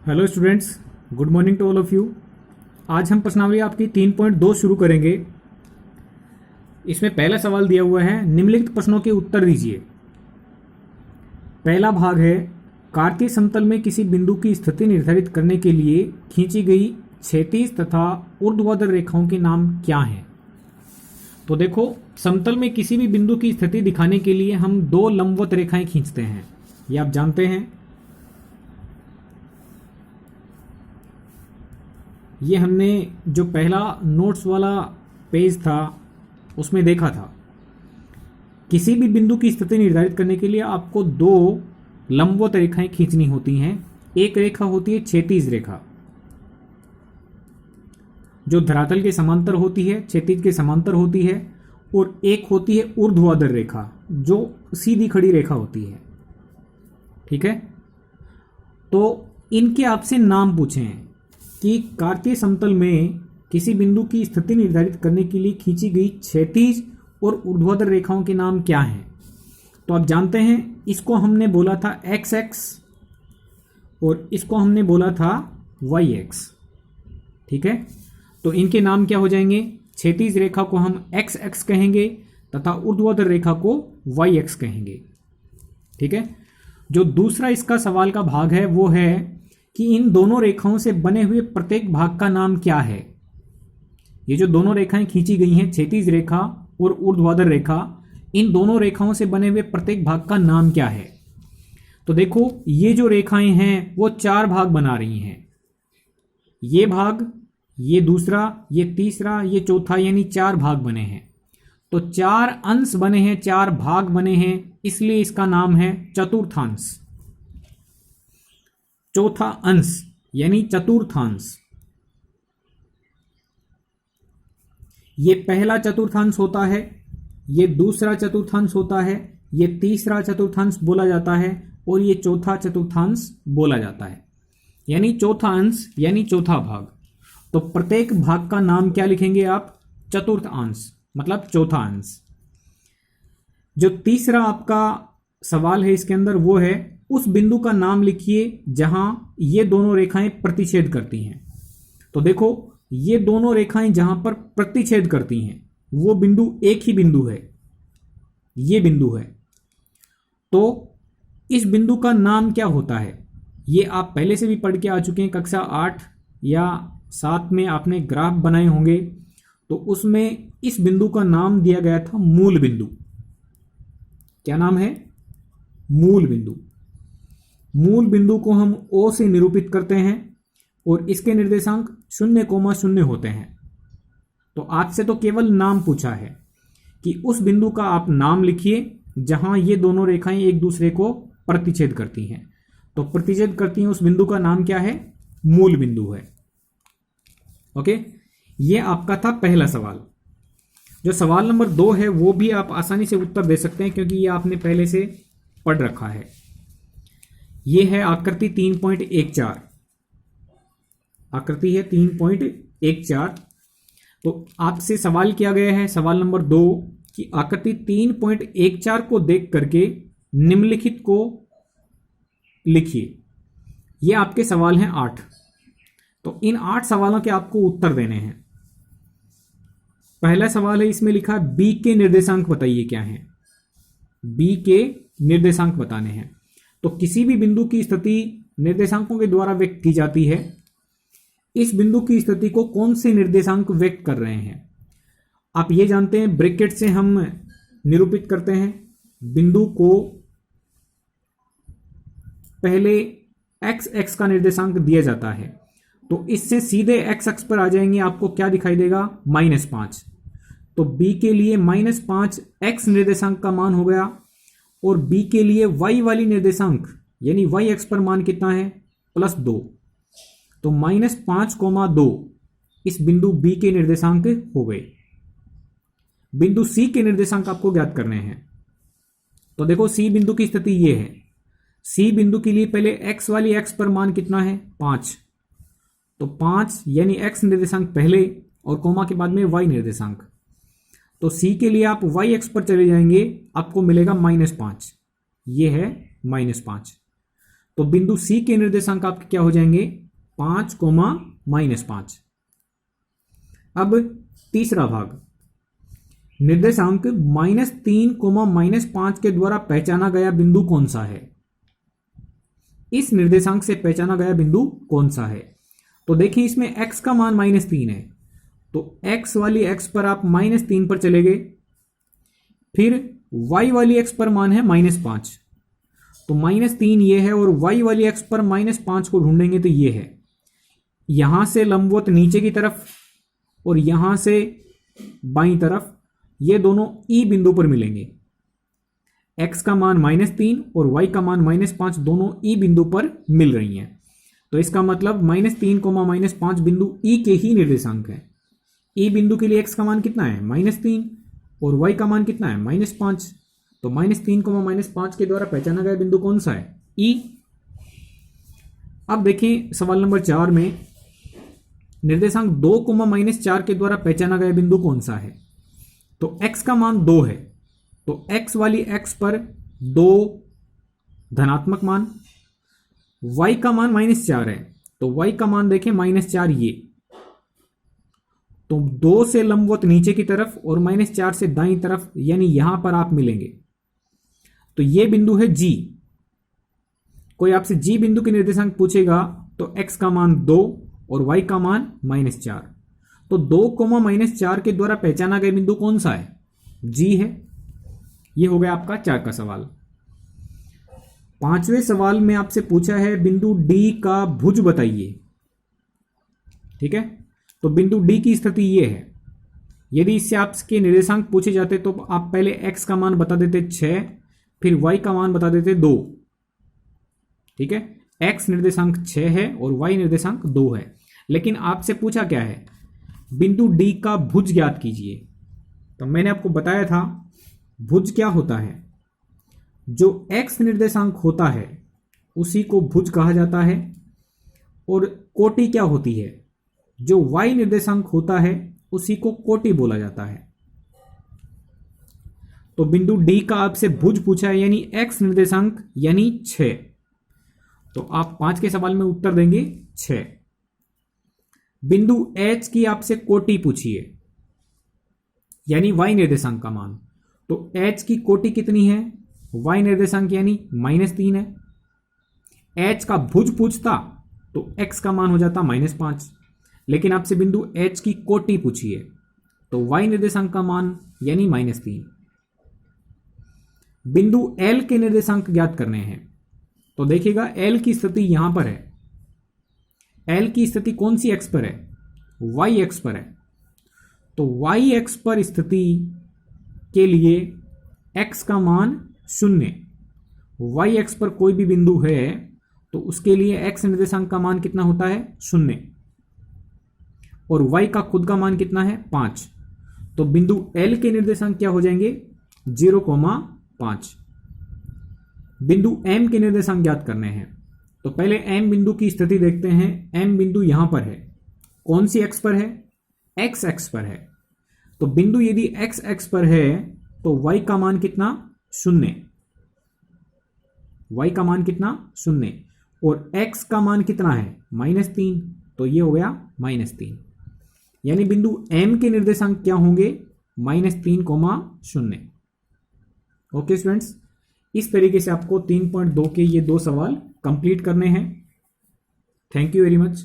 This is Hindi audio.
Hello students, good morning to all of you. आज हम प्रश्नावली आपकी 3.2 शुरू करेंगे। इसमें पहला सवाल दिया हुआ है, निम्नलिखित प्रश्नों के उत्तर दीजिए। पहला भाग है, कार्तीय समतल में किसी बिंदु की स्थिति निर्धारित करने के लिए खींची गई क्षैतिज तथा ऊर्ध्वाधर रेखाओं के नाम क्या हैं। तो देखो, समतल में किसी भी बिंदु की स्थिति दिखाने के लिए हम दो लंबवत रेखाएं खींचते हैं, ये आप जानते हैं। ये हमने जो पहला नोट्स वाला पेज था उसमें देखा था। किसी भी बिंदु की स्थिति निर्धारित करने के लिए आपको दो लंबवत रेखाएं खींचनी होती हैं। एक रेखा होती है क्षैतिज रेखा, जो धरातल के समांतर होती है, क्षैतिज के समांतर होती है, और एक होती है ऊर्ध्वाधर रेखा, जो सीधी खड़ी रेखा होती है। ठीक है, तो इनके आपसे नाम पूछे हैं कि कार्तीय समतल में किसी बिंदु की स्थिति निर्धारित करने के लिए खींची गई क्षैतिज और ऊर्ध्वाधर रेखाओं के नाम क्या हैं। तो आप जानते हैं, इसको हमने बोला था एक्स एक्स और इसको हमने बोला था वाई एक्स। ठीक है, तो इनके नाम क्या हो जाएंगे? क्षैतिज रेखा को हम एक्स एक्स कहेंगे तथा ऊर्ध्वाधर रेखा को वाई एक्स कहेंगे। ठीक है, जो दूसरा इसका सवाल का भाग है वो है कि इन दोनों रेखाओं से बने हुए प्रत्येक भाग का नाम क्या है। ये जो दोनों रेखाएं खींची गई हैं, क्षैतिज रेखा और ऊर्ध्वाधर रेखा, इन दोनों रेखाओं से बने हुए प्रत्येक भाग का नाम क्या है। तो देखो, ये जो रेखाएं हैं वो चार भाग बना रही हैं। ये भाग, ये दूसरा, ये तीसरा, ये चौथा, यानी चार भाग बने हैं। तो चार अंश बने हैं, चार भाग बने हैं, इसलिए इसका नाम है चतुर्थांश। चौथा अंश यानी चतुर्थांश। ये पहला चतुर्थांश होता है, ये दूसरा चतुर्थांश होता है, ये तीसरा चतुर्थांश बोला जाता है, और ये चौथा चतुर्थांश बोला जाता है, यानी चौथा अंश यानी चौथा भाग। तो प्रत्येक भाग का नाम क्या लिखेंगे आप? चतुर्थ अंश, मतलब चौथा अंश। जो तीसरा आपका सवाल है इसके अंदर वो है, उस बिंदु का नाम लिखिए जहां ये दोनों रेखाएं प्रतिच्छेद करती हैं। तो देखो, ये दोनों रेखाएं जहां पर प्रतिच्छेद करती हैं वो बिंदु एक ही बिंदु है, ये बिंदु है। तो इस बिंदु का नाम क्या होता है? ये आप पहले से भी पढ़ के आ चुके हैं, कक्षा 8 या 7 में आपने ग्राफ बनाए होंगे। तो उसमें इस बिंदु का नाम दिया गया था मूल बिंदु। क्या नाम है? मूल बिंदु। मूल बिंदु को हम O से निरूपित करते हैं और इसके निर्देशांक 0,0 होते हैं। तो आपसे तो केवल नाम पूछा है कि उस बिंदु का आप नाम लिखिए जहां ये दोनों रेखाएं एक दूसरे को प्रतिच्छेद करती हैं। तो प्रतिच्छेद करती हैं उस बिंदु का नाम क्या है? मूल बिंदु है। ओके, ये आपका था पहला सवाल। जो सवाल नंबर 2 है वो भी आप आसानी से उत्तर दे सकते हैं, क्योंकि ये आपने पहले से पढ़ रखा है। ये है आकृति 3.14। आकृति है 3.14। तो आपसे सवाल किया गया है, सवाल नंबर 2, कि आकृति 3.14 को देख करके निम्नलिखित को लिखिए। ये आपके सवाल हैं 8। तो इन 8 सवालों के आपको उत्तर देने हैं। पहला सवाल है, इसमें लिखा है बी के निर्देशांक बताइए क्या है। बी के निर्देशांक बताने हैं। तो किसी भी बिंदु की स्थिति निर्देशांकों के द्वारा व्यक्त की जाती है। इस बिंदु की स्थिति को कौन से निर्देशांक व्यक्त कर रहे हैं? आप ये जानते हैं, ब्रैकेट से हम निरूपित करते हैं। बिंदु को पहले एक्स एक्स का निर्देशांक दिया जाता है, तो इससे सीधे एक्स अक्ष पर आ जाएंगे। आपको क्या दिखाई देगा? -5। तो बी के लिए -5 एक्स निर्देशांक का मान हो गया, और बी के लिए वाई वाली निर्देशांक यानी वाई एक्स पर मान कितना है? +2। तो -5,2 इस बिंदु बी के निर्देशांक हो गए। बिंदु सी के निर्देशांक आपको ज्ञात करने हैं। तो देखो, सी बिंदु की स्थिति ये है। सी बिंदु के लिए पहले एक्स वाली एक्स पर मान कितना है? 5। तो 5 यानी एक्स निर्देशांक पहले और कोमा के बाद में वाई निर्देशांक। तो सी के लिए आप वाई एक्स पर चले जाएंगे, आपको मिलेगा -5। ये है -5। तो बिंदु सी के निर्देशांक आपके क्या हो जाएंगे, 5, -5। अब तीसरा भाग, निर्देशांक -3, -5 के द्वारा पहचाना गया बिंदु कौन सा है। इस निर्देशांक से पहचाना गया बिंदु कौन सा है। तो देखिए इसमें x का मान -3 है, तो x वाली x पर आप -3 पर चले गए, फिर y वाली x पर मान है -5, तो -3 ये है, और y वाली x पर -5 को ढूंढेंगे तो ये है। यहां से लंबवत नीचे की तरफ और यहां से बाईं तरफ, ये दोनों E बिंदु पर मिलेंगे। x का मान -3 और y का मान -5 दोनों E बिंदु पर मिल रही हैं। तो इसका मतलब -3, -5 बिंदु E के ही निर्देशांक है। E बिंदु के लिए x का मान कितना है, -3, और y का मान कितना है, -5। तो -3, -5 के द्वारा पहचाना गया बिंदु कौन सा है, E। अब देखें सवाल नंबर 4 में निर्देशांक 2, -4 के द्वारा पहचाना गया बिंदु कौन सा है। तो x का मान 2 है, तो x वाली x पर 2 धनात्मक मान, y का मान -4 है, तो y का मान देखें -4 ये, तो 2 से लंबवत नीचे की तरफ और -4 से दाईं तरफ, यानी यहां पर आप मिलेंगे। तो ये बिंदु है G। कोई आपसे G बिंदु के निर्देशांक पूछेगा तो x का मान 2 और y का मान -4। तो 2, -4 के द्वारा पहचाना गया बिंदु कौन सा है, G है। ये हो गया आपका 4 का सवाल। 5वें सवाल में आपसे पूछा है बिंदु D का भुज बताइए। ठीक है, तो बिंदु D की स्थिति ये है। यदि इससे आपके निर्देशांक पूछे जाते तो आप पहले x का मान बता देते 6, फिर y का मान बता देते 2। ठीक है, x निर्देशांक 6 है और y निर्देशांक 2 है। लेकिन आपसे पूछा क्या है, बिंदु D का भुज ज्ञात कीजिए। तो मैंने आपको बताया था भुज क्या होता है, जो x निर्देशांक होता है उसी को भुज कहा जाता है, और कोटि क्या होती है, जो y निर्देशांक होता है उसी को कोटि बोला जाता है। तो बिंदु D का आपसे भुज पूछा है, यानी x निर्देशांक यानी 6, तो आप 5 के सवाल में उत्तर देंगे 6। बिंदु H की आपसे कोटि पूछिए, यानी y निर्देशांक का मान, तो H की कोटि कितनी है, y निर्देशांक यानी -3 है। H का भुज पूछता तो x का मान हो जाता -5, लेकिन आपसे बिंदु H की कोटि पूछिए तो y निर्देशांक का मान यानी -3। बिंदु L के निर्देशांक ज्ञात करने हैं, तो देखिएगा L की स्थिति यहां पर है। L की स्थिति कौन सी x पर है, y x पर है। तो y x पर स्थिति के लिए x का मान 0, y x पर कोई भी बिंदु है तो उसके लिए x निर्देशांक का मान कितना होता है, 0, और y का खुद का मान कितना है, 5। तो बिंदु L के निर्देशांक क्या हो जाएंगे, 0,5। बिंदु M के निर्देशांक ज्ञात करने हैं, तो पहले M बिंदु की स्थिति देखते हैं। M बिंदु यहां पर है, कौन सी x पर है, x x पर है। तो बिंदु यदि x x पर है तो y का मान कितना, 0, y का मान कितना, 0, और x का मान कितना है, -3, तो ये हो गया -3। यानी बिंदु M के निर्देशांक क्या होंगे, -3,0। ओके स्टूडेंट्स, इस तरीके से आपको 3.2 के ये 2 सवाल कंप्लीट करने हैं। Thank you very much.